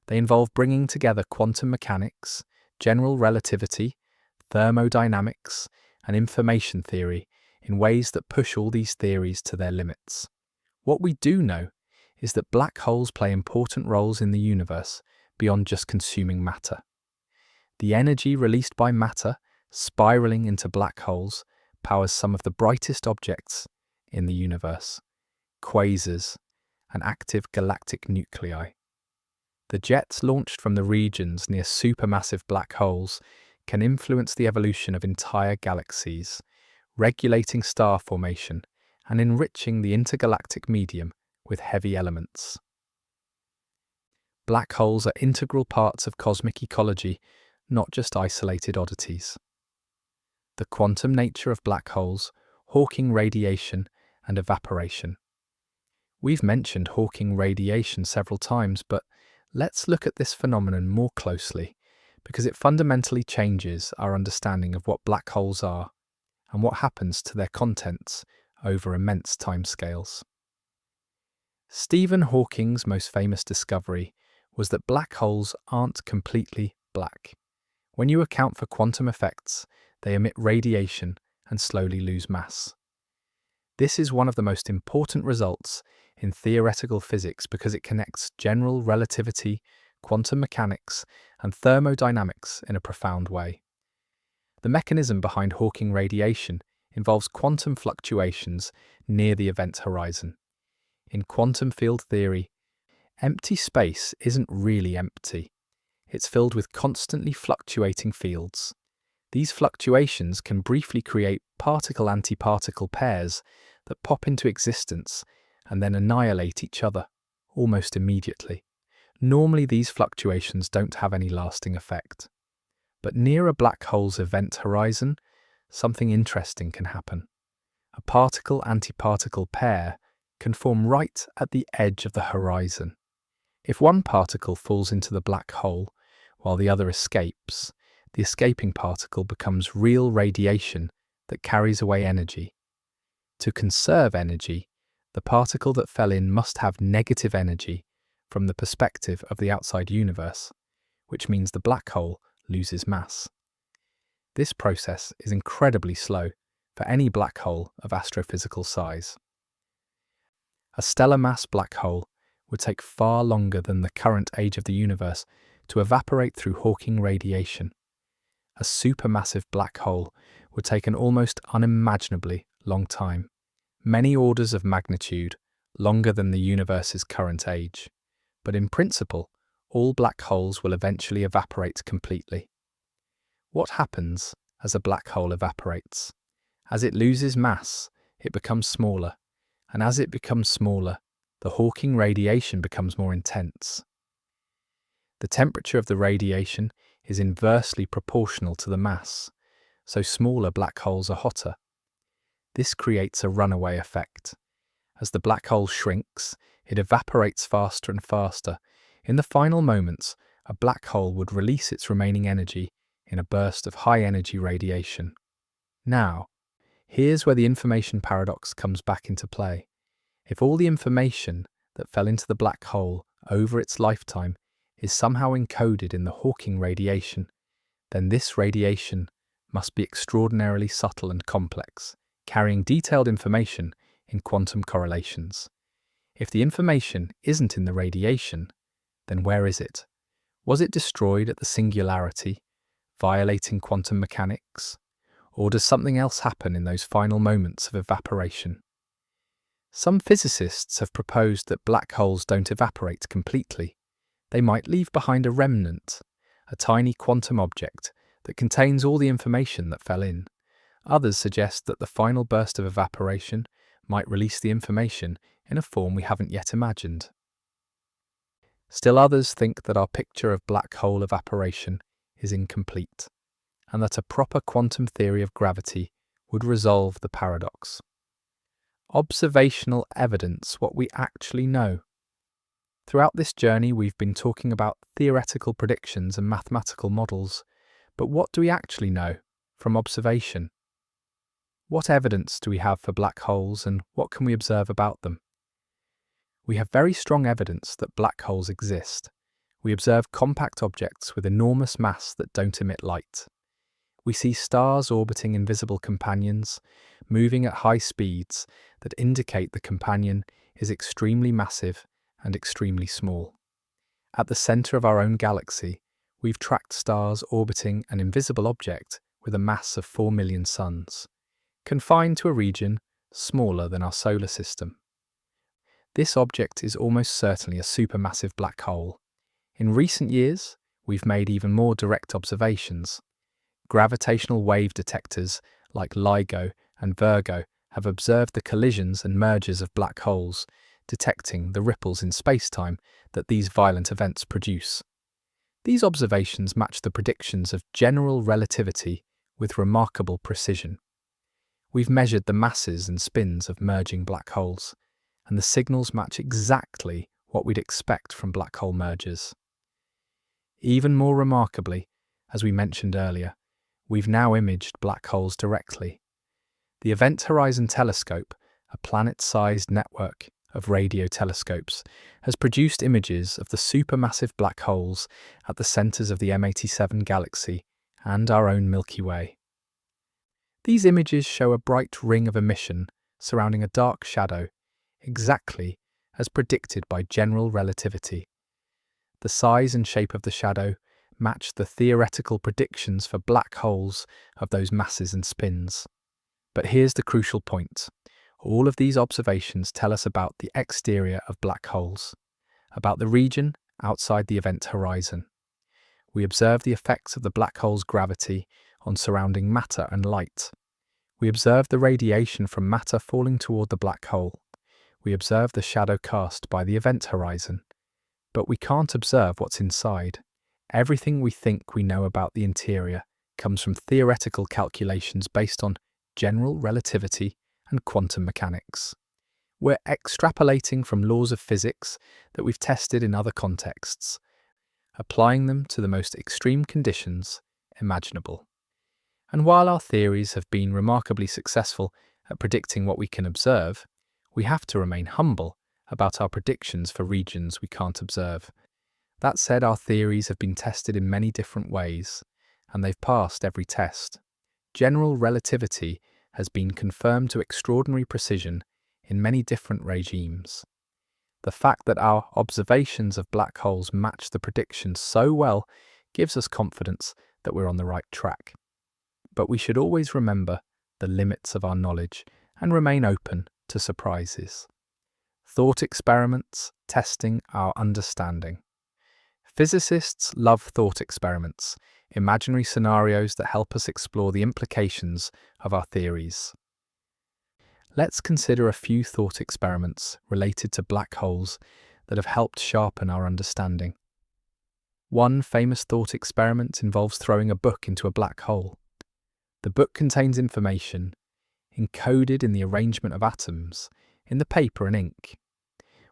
They involve bringing together quantum mechanics, general relativity, thermodynamics, and information theory in ways that push all these theories to their limits. What we do know is that black holes play important roles in the universe beyond just consuming matter. The energy released by matter, spiraling into black holes, powers some of the brightest objects in the universe, quasars and active galactic nuclei. The jets launched from the regions near supermassive black holes can influence the evolution of entire galaxies, regulating star formation and enriching the intergalactic medium with heavy elements. Black holes are integral parts of cosmic ecology, not just isolated oddities. The quantum nature of black holes, Hawking radiation, and evaporation. We've mentioned Hawking radiation several times, but let's look at this phenomenon more closely because it fundamentally changes our understanding of what black holes are and what happens to their contents over immense timescales. Stephen Hawking's most famous discovery was that black holes aren't completely black. When you account for quantum effects, they emit radiation and slowly lose mass. This is one of the most important results in theoretical physics because it connects general relativity, quantum mechanics, and thermodynamics in a profound way. The mechanism behind Hawking radiation involves quantum fluctuations near the event horizon. In quantum field theory, empty space isn't really empty. It's filled with constantly fluctuating fields. These fluctuations can briefly create particle-antiparticle pairs that pop into existence and then annihilate each other almost immediately. Normally, these fluctuations don't have any lasting effect. But near a black hole's event horizon, something interesting can happen. A particle-antiparticle pair can form right at the edge of the horizon. If one particle falls into the black hole while the other escapes, the escaping particle becomes real radiation that carries away energy. To conserve energy, the particle that fell in must have negative energy from the perspective of the outside universe, which means the black hole loses mass. This process is incredibly slow for any black hole of astrophysical size. A stellar mass black hole would take far longer than the current age of the universe to evaporate through Hawking radiation. A supermassive black hole would take an almost unimaginably long time, many orders of magnitude longer than the universe's current age. But in principle, all black holes will eventually evaporate completely. What happens as a black hole evaporates? As it loses mass, it becomes smaller, and as it becomes smaller, the Hawking radiation becomes more intense. The temperature of the radiation is inversely proportional to the mass, so smaller black holes are hotter. This creates a runaway effect. As the black hole shrinks, it evaporates faster and faster. In the final moments, a black hole would release its remaining energy in a burst of high-energy radiation. Now, here's where the information paradox comes back into play. If all the information that fell into the black hole over its lifetime is somehow encoded in the Hawking radiation, then this radiation must be extraordinarily subtle and complex, carrying detailed information in quantum correlations. If the information isn't in the radiation, then where is it? Was it destroyed at the singularity, violating quantum mechanics? Or does something else happen in those final moments of evaporation? Some physicists have proposed that black holes don't evaporate completely. They might leave behind a remnant, a tiny quantum object that contains all the information that fell in. Others suggest that the final burst of evaporation might release the information in a form we haven't yet imagined. Still others think that our picture of black hole evaporation is incomplete, and that a proper quantum theory of gravity would resolve the paradox. Observational evidence, what we actually know. Throughout this journey, we've been talking about theoretical predictions and mathematical models, but what do we actually know from observation? What evidence do we have for black holes, and what can we observe about them? We have very strong evidence that black holes exist. We observe compact objects with enormous mass that don't emit light. We see stars orbiting invisible companions, moving at high speeds that indicate the companion is extremely massive and extremely small. At the centre of our own galaxy, we've tracked stars orbiting an invisible object with a mass of 4 million suns, confined to a region smaller than our solar system. This object is almost certainly a supermassive black hole. In recent years, we've made even more direct observations. Gravitational wave detectors like LIGO and Virgo have observed the collisions and mergers of black holes, detecting the ripples in space-time that these violent events produce. These observations match the predictions of general relativity with remarkable precision. We've measured the masses and spins of merging black holes, and the signals match exactly what we'd expect from black hole mergers. Even more remarkably, as we mentioned earlier, we've now imaged black holes directly. The Event Horizon Telescope, a planet-sized network of radio telescopes, has produced images of the supermassive black holes at the centers of the M87 galaxy and our own Milky Way. These images show a bright ring of emission surrounding a dark shadow, exactly as predicted by general relativity. The size and shape of the shadow match the theoretical predictions for black holes of those masses and spins. But here's the crucial point. All of these observations tell us about the exterior of black holes, about the region outside the event horizon. We observe the effects of the black hole's gravity on surrounding matter and light. We observe the radiation from matter falling toward the black hole. We observe the shadow cast by the event horizon. But we can't observe what's inside. Everything we think we know about the interior comes from theoretical calculations based on general relativity and quantum mechanics. We're extrapolating from laws of physics that we've tested in other contexts, applying them to the most extreme conditions imaginable. And while our theories have been remarkably successful at predicting what we can observe, we have to remain humble about our predictions for regions we can't observe. That said, our theories have been tested in many different ways, and they've passed every test. General relativity has been confirmed to extraordinary precision in many different regimes. The fact that our observations of black holes match the predictions so well gives us confidence that we're on the right track. But we should always remember the limits of our knowledge and remain open to surprises. Thought experiments testing our understanding. Physicists love thought experiments, imaginary scenarios that help us explore the implications of our theories. Let's consider a few thought experiments related to black holes that have helped sharpen our understanding. One famous thought experiment involves throwing a book into a black hole. The book contains information encoded in the arrangement of atoms in the paper and ink.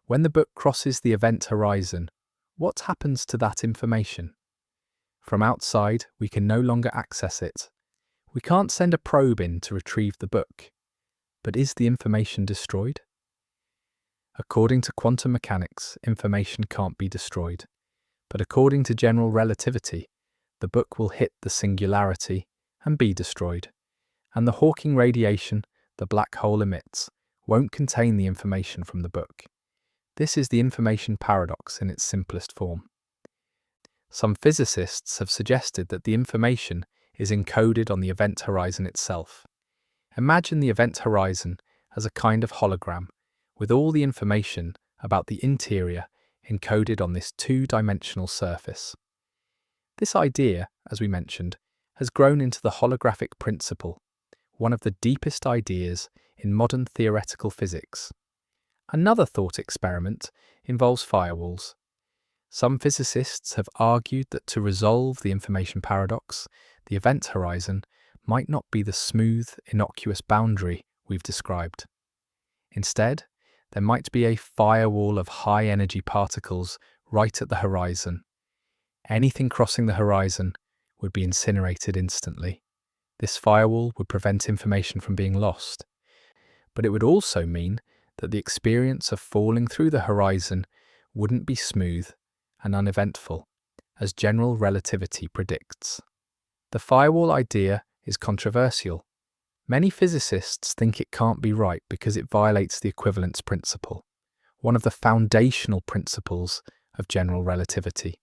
When the book crosses the event horizon, what happens to that information? From outside, we can no longer access it. We can't send a probe in to retrieve the book. But is the information destroyed? According to quantum mechanics, information can't be destroyed. But according to general relativity, the book will hit the singularity and be destroyed. And the Hawking radiation the black hole emits won't contain the information from the book. This is the information paradox in its simplest form. Some physicists have suggested that the information is encoded on the event horizon itself. Imagine the event horizon as a kind of hologram, with all the information about the interior encoded on this two-dimensional surface. This idea, as we mentioned, has grown into the holographic principle, one of the deepest ideas in modern theoretical physics. Another thought experiment involves firewalls. Some physicists have argued that to resolve the information paradox, the event horizon might not be the smooth, innocuous boundary we've described. Instead, there might be a firewall of high-energy particles right at the horizon. Anything crossing the horizon would be incinerated instantly. This firewall would prevent information from being lost. But it would also mean that the experience of falling through the horizon wouldn't be smooth and uneventful, as general relativity predicts. The firewall idea is controversial. Many physicists think it can't be right because it violates the equivalence principle, one of the foundational principles of general relativity.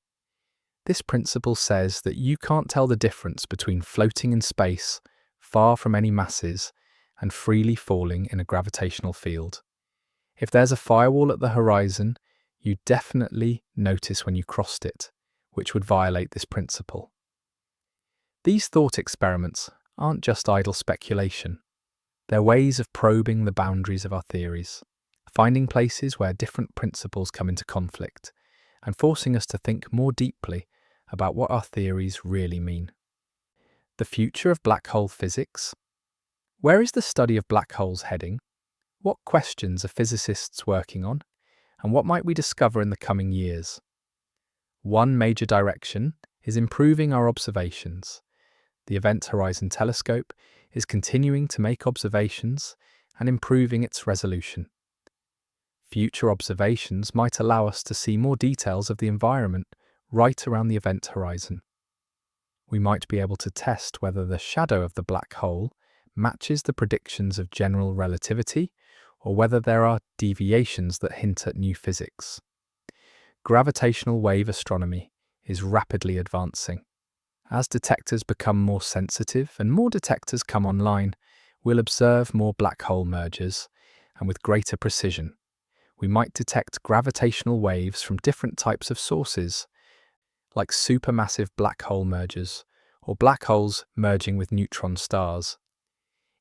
This principle says that you can't tell the difference between floating in space, far from any masses, and freely falling in a gravitational field. If there's a firewall at the horizon, you definitely notice when you crossed it, which would violate this principle. These thought experiments aren't just idle speculation. They're ways of probing the boundaries of our theories, finding places where different principles come into conflict, and forcing us to think more deeply about what our theories really mean. The future of black hole physics? Where is the study of black holes heading? What questions are physicists working on, and what might we discover in the coming years? One major direction is improving our observations. The Event Horizon Telescope is continuing to make observations and improving its resolution. Future observations might allow us to see more details of the environment right around the event horizon. We might be able to test whether the shadow of the black hole matches the predictions of general relativity or whether there are deviations that hint at new physics. Gravitational wave astronomy is rapidly advancing. As detectors become more sensitive and more detectors come online, we'll observe more black hole mergers, and with greater precision, we might detect gravitational waves from different types of sources, like supermassive black hole mergers or black holes merging with neutron stars.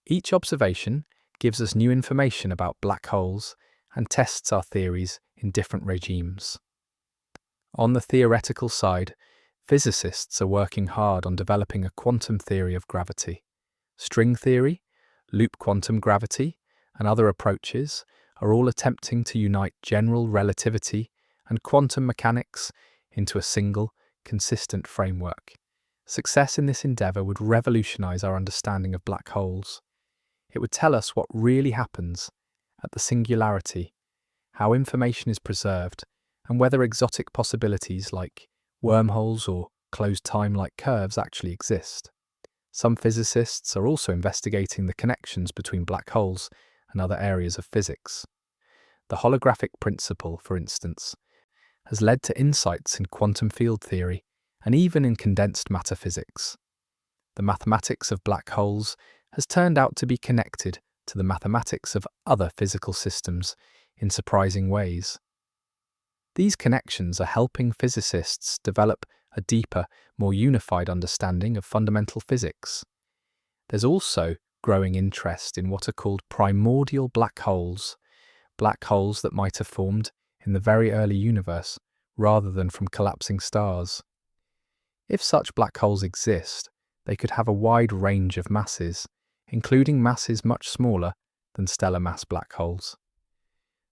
Each observation gives us new information about black holes and tests our theories in different regimes. On the theoretical side, physicists are working hard on developing a quantum theory of gravity. String theory, loop quantum gravity, and other approaches are all attempting to unite general relativity and quantum mechanics into a single, consistent framework. Success in this endeavour would revolutionize our understanding of black holes. It would tell us what really happens at the singularity, how information is preserved, and whether exotic possibilities like wormholes or closed time-like curves actually exist. Some physicists are also investigating the connections between black holes and other areas of physics. The holographic principle, for instance, has led to insights in quantum field theory and even in condensed matter physics. The mathematics of black holes has turned out to be connected to the mathematics of other physical systems in surprising ways. These connections are helping physicists develop a deeper, more unified understanding of fundamental physics. There's also growing interest in what are called primordial black holes that might have formed in the very early universe rather than from collapsing stars. If such black holes exist, they could have a wide range of masses, including masses much smaller than stellar mass black holes.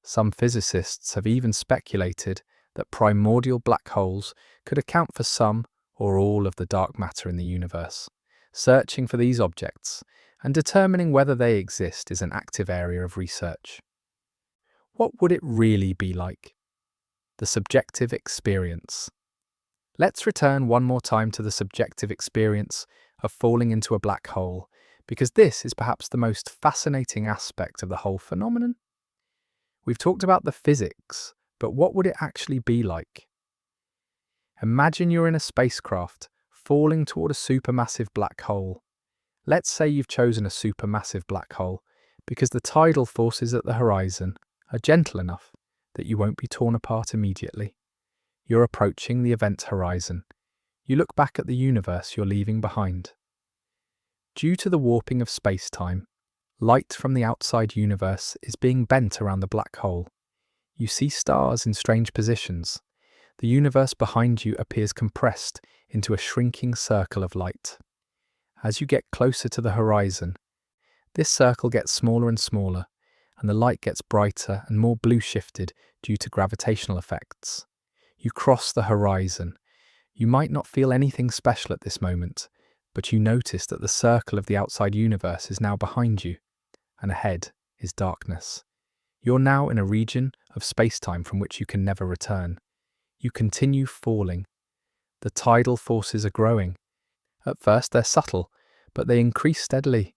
Some physicists have even speculated that primordial black holes could account for some or all of the dark matter in the universe. Searching for these objects and determining whether they exist is an active area of research. What would it really be like? The subjective experience. Let's return one more time to the subjective experience of falling into a black hole, because this is perhaps the most fascinating aspect of the whole phenomenon. We've talked about the physics, but what would it actually be like? Imagine you're in a spacecraft falling toward a supermassive black hole. Let's say you've chosen a supermassive black hole because the tidal forces at the horizon are gentle enough that you won't be torn apart immediately. You're approaching the event horizon. You look back at the universe you're leaving behind. Due to the warping of space-time, light from the outside universe is being bent around the black hole. You see stars in strange positions. The universe behind you appears compressed into a shrinking circle of light. As you get closer to the horizon, this circle gets smaller and smaller, and the light gets brighter and more blue-shifted due to gravitational effects. You cross the horizon. You might not feel anything special at this moment, but you notice that the circle of the outside universe is now behind you, and ahead is darkness. You're now in a region of space-time from which you can never return. You continue falling. The tidal forces are growing. At first they're subtle, but they increase steadily.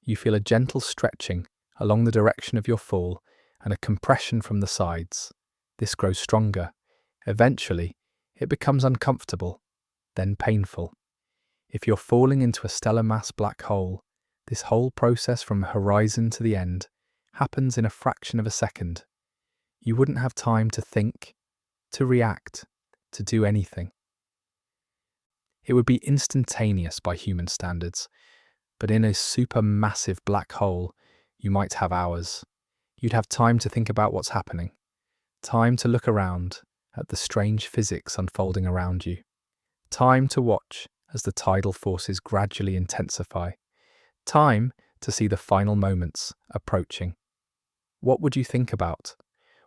You feel a gentle stretching along the direction of your fall and a compression from the sides. This grows stronger. Eventually, it becomes uncomfortable, then painful. If you're falling into a stellar mass black hole, this whole process from the horizon to the end happens in a fraction of a second. You wouldn't have time to think, to react, to do anything. It would be instantaneous by human standards, but in a supermassive black hole, you might have hours. You'd have time to think about what's happening, time to look around at the strange physics unfolding around you, time to watch as the tidal forces gradually intensify, time to see the final moments approaching. What would you think about?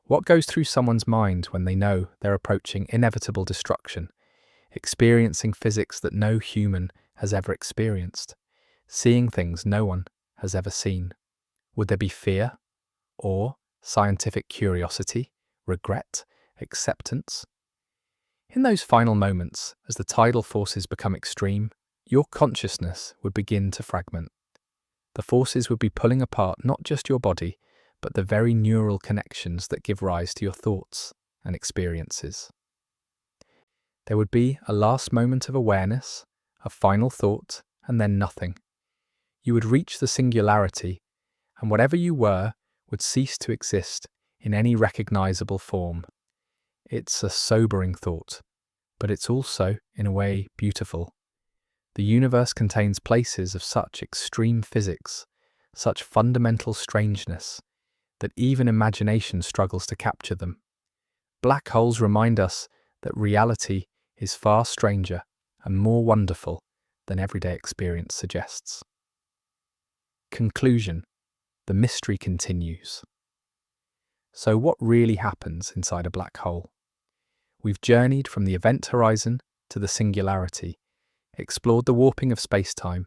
What goes through someone's mind when they know they're approaching inevitable destruction, experiencing physics that no human has ever experienced, seeing things no one has ever seen? Would there be fear, awe, scientific curiosity, regret, acceptance? In those final moments, as the tidal forces become extreme, your consciousness would begin to fragment. The forces would be pulling apart not just your body, but the very neural connections that give rise to your thoughts and experiences. There would be a last moment of awareness, a final thought, and then nothing. You would reach the singularity, and whatever you were would cease to exist in any recognizable form. It's a sobering thought, but it's also, in a way, beautiful. The universe contains places of such extreme physics, such fundamental strangeness, that even imagination struggles to capture them. Black holes remind us that reality is far stranger and more wonderful than everyday experience suggests. Conclusion: the mystery continues. So what really happens inside a black hole? We've journeyed from the event horizon to the singularity, explored the warping of space-time,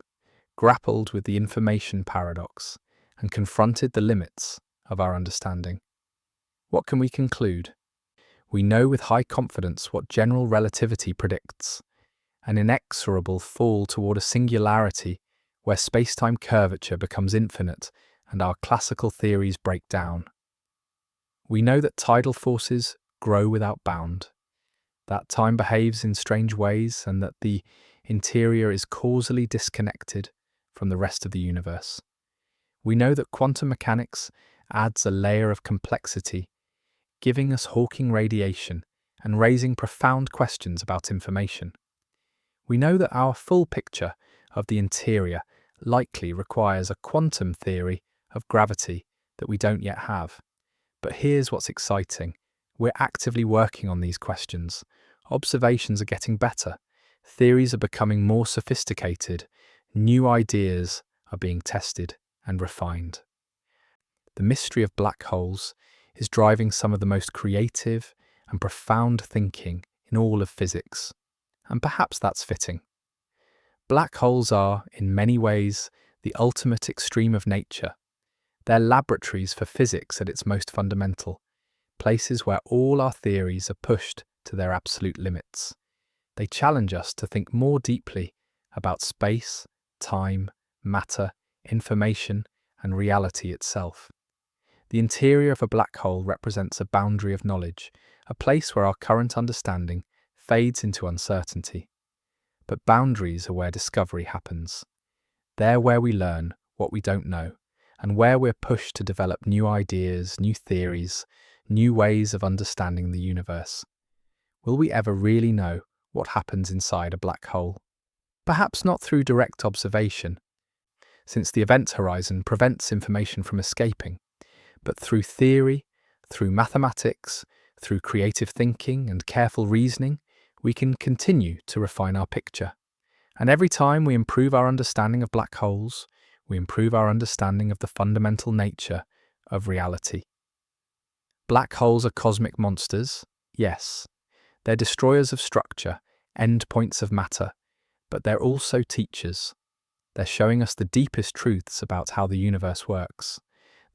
grappled with the information paradox, and confronted the limits of our understanding. What can we conclude? We know with high confidence what general relativity predicts: an inexorable fall toward a singularity where space-time curvature becomes infinite and our classical theories break down. We know that tidal forces grow without bound, that time behaves in strange ways, and that the interior is causally disconnected from the rest of the universe. We know that quantum mechanics adds a layer of complexity, giving us Hawking radiation and raising profound questions about information. We know that our full picture of the interior likely requires a quantum theory of gravity that we don't yet have. But here's what's exciting. We're actively working on these questions. Observations are getting better. Theories are becoming more sophisticated. New ideas are being tested and refined. The mystery of black holes is driving some of the most creative and profound thinking in all of physics. And perhaps that's fitting. Black holes are, in many ways, the ultimate extreme of nature. They're laboratories for physics at its most fundamental, places where all our theories are pushed to their absolute limits. They challenge us to think more deeply about space, time, matter, information, and reality itself. The interior of a black hole represents a boundary of knowledge, a place where our current understanding fades into uncertainty. But boundaries are where discovery happens. They're where we learn what we don't know, and where we're pushed to develop new ideas, new theories, new ways of understanding the universe. Will we ever really know what happens inside a black hole? Perhaps not through direct observation, since the event horizon prevents information from escaping, but through theory, through mathematics, through creative thinking and careful reasoning, we can continue to refine our picture. And every time we improve our understanding of black holes, we improve our understanding of the fundamental nature of reality. Black holes are cosmic monsters, yes. They're destroyers of structure, endpoints of matter, but they're also teachers. They're showing us the deepest truths about how the universe works.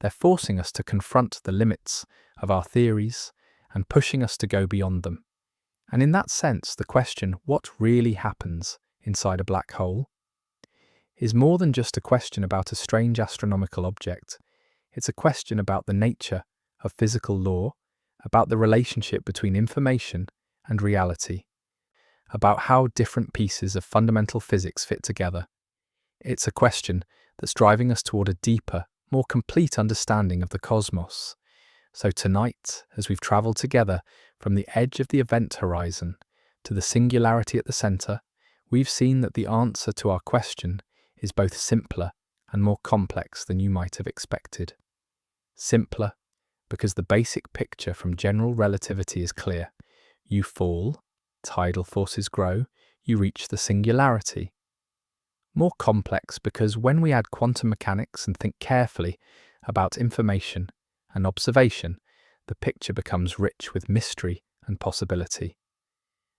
They're forcing us to confront the limits of our theories and pushing us to go beyond them. And in that sense, the question, what really happens inside a black hole, is more than just a question about a strange astronomical object. It's a question about the nature of physical law, about the relationship between information and reality, about how different pieces of fundamental physics fit together. It's a question that's driving us toward a deeper, more complete understanding of the cosmos. So tonight, as we've travelled together from the edge of the event horizon to the singularity at the centre, we've seen that the answer to our question is both simpler and more complex than you might have expected. Simpler, because the basic picture from general relativity is clear. You fall, tidal forces grow, you reach the singularity. More complex because when we add quantum mechanics and think carefully about information and observation, the picture becomes rich with mystery and possibility.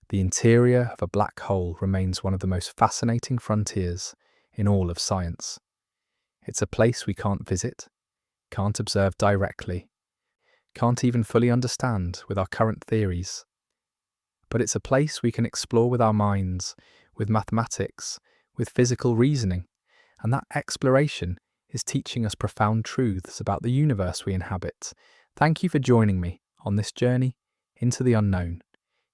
The interior of a black hole remains one of the most fascinating frontiers in all of science. It's a place we can't visit, can't observe directly, can't even fully understand with our current theories. But it's a place we can explore with our minds, with mathematics, with physical reasoning, and that exploration is teaching us profound truths about the universe we inhabit. Thank you for joining me on this journey into the unknown.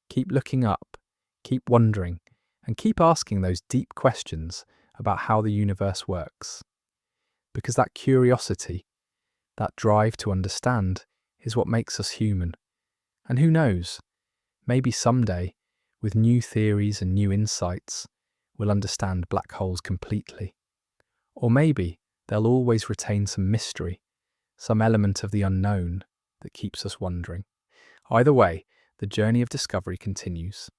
Keep looking up, keep wondering, and keep asking those deep questions about how the universe works. Because that curiosity, that drive to understand, is what makes us human. And who knows, maybe someday, with new theories and new insights, we'll understand black holes completely. Or maybe they'll always retain some mystery, some element of the unknown that keeps us wondering. Either way, the journey of discovery continues.